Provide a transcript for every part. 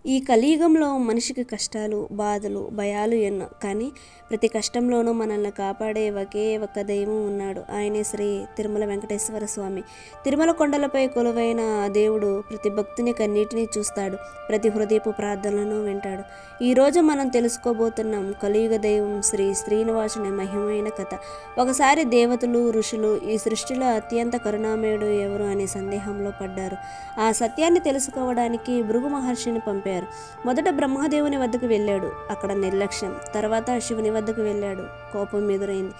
ఈ కలియుగంలో మనిషికి కష్టాలు, బాధలు, భయాలు ఎన్నో. కానీ ప్రతి కష్టంలోనూ మనల్ని కాపాడే ఒకే ఒక్క దైవం ఉన్నాడు. ఆయనే శ్రీ తిరుమల వెంకటేశ్వర స్వామి. తిరుమల కొండలపై కొలువైన ఆ దేవుడు ప్రతి భక్తుని కన్నీటిని చూస్తాడు. ప్రతి హృదయపు ప్రార్థనలను వింటాడు. ఈరోజు మనం తెలుసుకోబోతున్నాం కలియుగ దైవం శ్రీ శ్రీనివాసుని మహిమైన కథ. ఒకసారి దేవతలు, ఋషులు ఈ సృష్టిలో అత్యంత కరుణామయుడు ఎవరు అనే సందేహంలో పడ్డారు. ఆ సత్యాన్ని తెలుసుకోవడానికి భృగు మహర్షిని పంపారు. మొదట బ్రహ్మదేవుని వద్దకు వెళ్ళాడు. అక్కడ నిర్లక్ష్యం. తర్వాత శివుని వద్దకు వెళ్ళాడు. కోపం ఎదురైంది.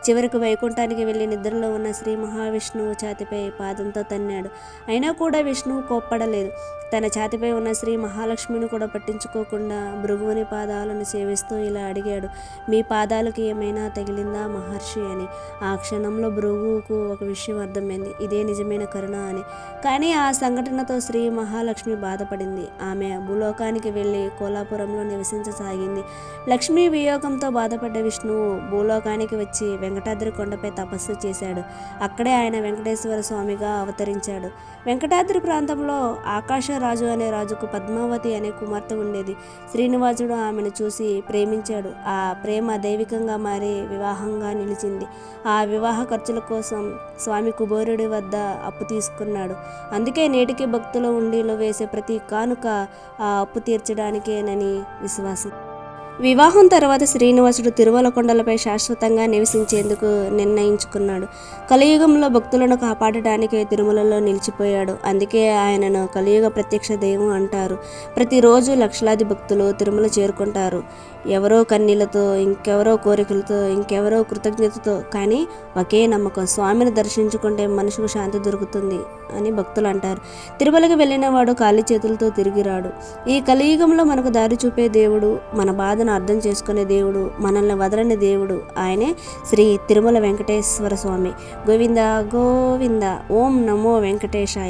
చివరికి వైకుంఠానికి వెళ్ళి నిద్రలో ఉన్న శ్రీ మహావిష్ణువు ఛాతిపై పాదంతో తన్నాడు. అయినా కూడా విష్ణువు కోప్పడలేదు. తన ఛాతిపై ఉన్న శ్రీ మహాలక్ష్మిని కూడా పట్టించుకోకుండా భృగువుని పాదాలను సేవిస్తూ ఇలా అడిగాడు, మీ పాదాలకు ఏమైనా తగిలిందా మహర్షి అని. ఆ క్షణంలో భృగువుకు ఒక విషయం అర్థమైంది. ఇదే నిజమైన కరుణ అని. కానీ ఆ సంఘటనతో శ్రీ మహాలక్ష్మి బాధపడింది. ఆమె భూలోకానికి వెళ్ళి కోలాపురంలో నివసించసాగింది. లక్ష్మీ వియోగంతో బాధపడ్డ విష్ణువు భూలోకానికి వచ్చి వెంకటాద్రి కొండపై తపస్సు చేశాడు. అక్కడే ఆయన వెంకటేశ్వర స్వామిగా అవతరించాడు. వెంకటాద్రి ప్రాంతంలో ఆకాశరాజు అనే రాజుకు పద్మావతి అనే కుమార్తె ఉండేది. శ్రీనివాసుడు ఆమెను చూసి ప్రేమించాడు. ఆ ప్రేమ దైవికంగా మారి వివాహంగా నిలిచింది. ఆ వివాహ ఖర్చుల కోసం స్వామి కుబేరుడి వద్ద అప్పు తీసుకున్నాడు. అందుకే నేటికి భక్తుల ఉండిలో వేసే ప్రతి కానుక ఆ అప్పు తీర్చడానికేనని విశ్వాసం. వివాహం తర్వాత శ్రీనివాసుడు తిరుమల కొండలపై శాశ్వతంగా నివసించేందుకు నిర్ణయించుకున్నాడు. కలియుగంలో భక్తులను కాపాడటానికి తిరుమలలో నిలిచిపోయాడు. అందుకే ఆయనను కలియుగ ప్రత్యక్ష దైవం అంటారు. ప్రతిరోజు లక్షలాది భక్తులు తిరుమల చేరుకుంటారు. ఎవరో కన్నీళ్లతో, ఇంకెవరో కోరికలతో, ఇంకెవరో కృతజ్ఞతతో. కానీ ఒకే నమ్మకం, స్వామిని దర్శించుకుంటే మనసుకు శాంతి దొరుకుతుంది అని భక్తులు అంటారు. తిరుమలకి వెళ్ళిన వాడు ఖాళీ చేతులతో తిరిగి రాడు. ఈ కలియుగంలో మనకు దారి చూపే దేవుడు, మన బాధను అర్థం చేసుకునే దేవుడు, మనల్ని వదలని దేవుడు ఆయనే శ్రీ తిరుమల వెంకటేశ్వర స్వామి. గోవింద గోవింద. ఓం నమో వెంకటేశాయ.